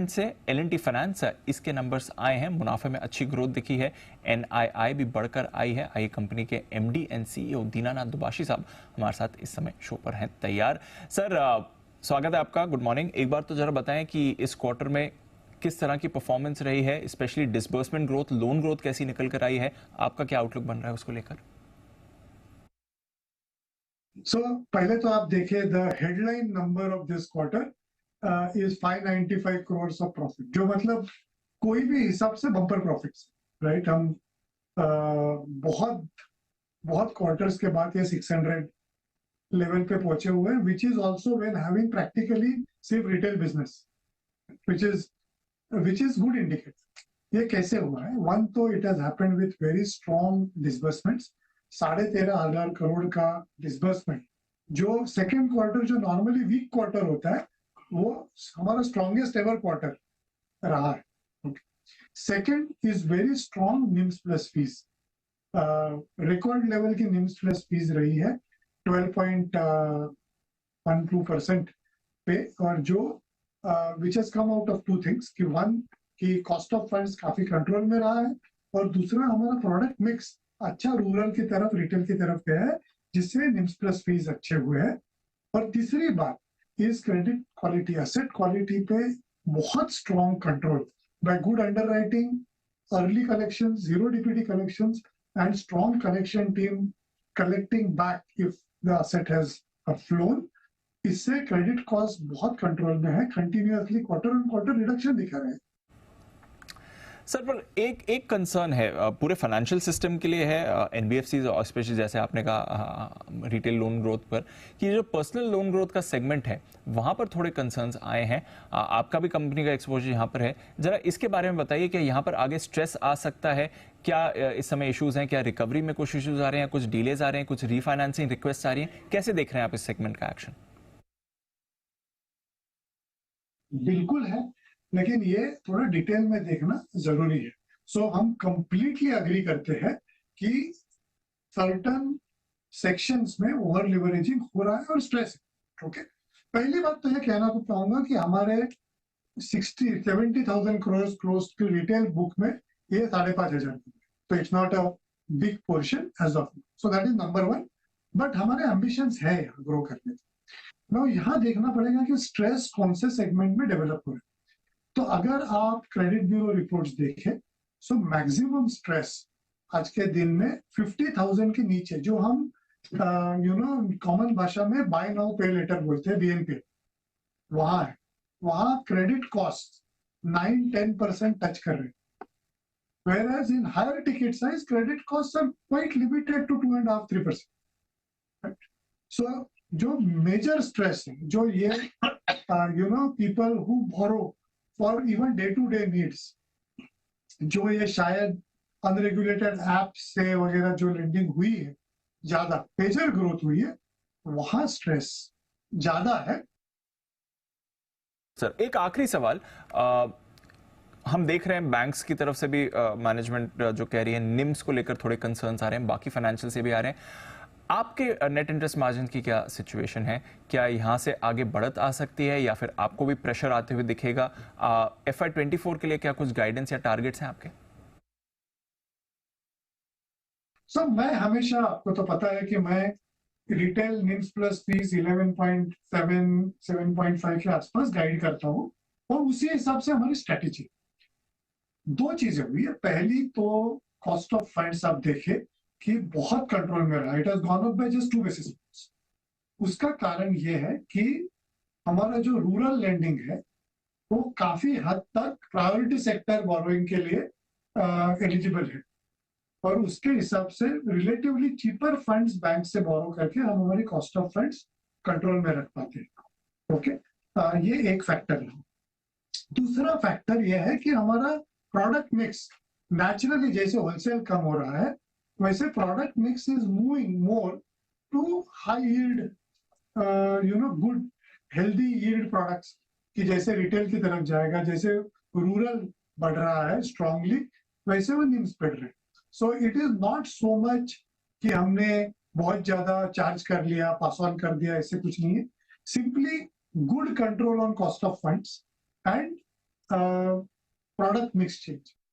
से L&T finance इसके numbers आए हैं, मुनाफे में अच्छी ग्रोथ दिखी है, NII भी बढ़कर आई है। आइए कंपनी के MD एंड CEO दीनानाथ दुबाशी साहब हमारे साथ इस समय शो पर हैं तैयार। सर स्वागत है आपका, गुड मॉर्निंग। एक बार तो जरा बताएं कि इस क्वार्टर में किस तरह की परफॉर्मेंस रही है, specially disbursement growth, loan growth कैसी निकल कर आई है, आपका क्या आउटलुक बन रहा है उसको लेकर? पहले तो आप देखिए the headline number of this quarter is 595 crore of profit, जो मतलब कोई भी हिसाब से बम्पर प्रॉफिट्स, राइट। हम बहुत बहुत क्वार्टर्स के बाद ये 600 लेवल पे पहुंचे हुए हैं, which is also when having practically सिर्फ retail business, which is good indicator. ये कैसे हुआ है? वन, तो it has happened with very strong disbursements. 13,500 crore का डिसबर्समेंट, जो सेकेंड क्वार्टर जो नॉर्मली वीक क्वार्टर होता है, वो हमारा स्ट्रॉन्गेस्ट एवर क्वार्टर रहा है। Second is very strong NIMs plus fees, record level की निम्स प्लस फीस रही है 12.12% पे, और जो which has come out of two things कि वन, कि कॉस्ट ऑफ फंड्स काफी कंट्रोल में रहा है, और दूसरा हमारा प्रोडक्ट मिक्स अच्छा रूरल की तरफ, रिटेल की तरफ गया है, जिससे निम्स प्लस फीस अच्छे हुए हैं। और तीसरी बात is credit quality, asset quality पे बहुत strong control by good underwriting, early collection, zero DPD collection and strong collection team collecting back if the asset has phloem. इससे क्रेडिट कॉस्ट बहुत कंट्रोल में है, continuously quarter on quarter reduction दिखा रहे हैं। Sir, पर एक कंसर्न है पूरे फाइनेंशियल सिस्टम के लिए है, NBFCs और स्पेशली जैसे आपने कहा रिटेल लोन ग्रोथ पर, कि जो पर्सनल लोन ग्रोथ का सेगमेंट है वहां पर थोड़े कंसर्न्स आए हैं। आपका भी कंपनी का एक्सपोजर यहाँ पर है, जरा इसके बारे में बताइए कि यहाँ पर आगे स्ट्रेस आ सकता है क्या? इस समय इश्यूज हैं क्या? रिकवरी में कुछ इश्यूज आ रहे हैं, कुछ डिलेज आ रहे हैं, कुछ रीफाइनेंसिंग रिक्वेस्ट आ रही है, कैसे देख रहे हैं आप इस सेगमेंट का एक्शन? बिल्कुल है, लेकिन ये थोड़ा डिटेल में देखना जरूरी है। हम कंप्लीटली अग्री करते हैं कि सर्टन सेक्शंस में ओवर लिवरेजिंग हो रहा है और स्ट्रेस है। ओके, पहली बात तो ये कहना तो चाहूंगा कि हमारे 70,000 करोड़ क्लोज की रिटेल बुक में ये 5,500, तो it's not a big portion as of, so that is number one. But हमारे एम्बिशंस है ग्रो करने के। now यहाँ देखना पड़ेगा कि स्ट्रेस कौन से सेगमेंट में डेवलप हो रहा है। तो अगर आप क्रेडिट ब्यूरो रिपोर्ट्स देखें, सो मैक्सिमम स्ट्रेस आज के दिन में 50,000 के नीचे, जो हम कॉमन भाषा में बाय नाउ पे लेटर बोलते हैं, BNPL, वहां है। वहां क्रेडिट कॉस्ट 9-10% टच कर रहे हैं, whereas in higher ticket size credit costs are quite limited to 2.5-3%, right? So जो मेजर स्ट्रेस है, जो ये people who borrow for even day to day needs, जो ये शायद अनरेगुलेटेड ऐप से वगैरह जो लेंडिंग हुई है, ज्यादा मेजर ग्रोथ हुई है, वहां स्ट्रेस ज्यादा है। सर, एक आखिरी सवाल, हम देख रहे हैं बैंक्स की तरफ से भी मैनेजमेंट जो कह रही है निम्स को लेकर थोड़े कंसर्न्स आ रहे हैं, बाकी फाइनेंशियल से भी आ रहे हैं। आपके नेट इंटरेस्ट मार्जिन की क्या सिचुएशन है? क्या यहां से आगे बढ़त आ सकती है या फिर आपको भी प्रेशर आते हुए दिखेगा? FY24 के लिए क्या कुछ गाइडेंस या टारगेट्स हैं आपके? मैं हमेशा, आपको तो पता है कि मैं रिटेल निम्स प्लस फीस 11.7-7.5 के आसपास गाइड करता हूँ, और उसी हिसाब से हमारी स्ट्रेटेजी। दो चीजें हुई है। पहली तो कॉस्ट ऑफ फंड्स आप देखें कि बहुत कंट्रोल में रहा, it has gone up by just 2 basis points. उसका कारण यह है कि हमारा जो रूरल लेंडिंग है वो काफी हद तक प्रायोरिटी सेक्टर बोरोइंग के लिए एलिजिबल है, और उसके हिसाब से रिलेटिवली चीपर फंड्स बैंक से बोरो करके हम हमारी कॉस्ट ऑफ फंड्स कंट्रोल में रख पाते हैं। ओके, ये एक फैक्टर है। दूसरा फैक्टर यह है कि हमारा प्रोडक्ट मिक्स नेचुरली, जैसे होलसेल कम हो रहा है, वैसे product mix is moving more to high yield, good healthy yield products, कि जैसे रिटेल की तरफ जाएगा, जैसे रूरल बढ़ रहा है स्ट्रांगली, वैसे वो निम्स बढ़ रहे हैं। So it is not so much कि हमने बहुत ज्यादा चार्ज कर लिया, पास ऑन कर दिया, ऐसे कुछ नहीं है। Simply good control on cost of funds and product mix change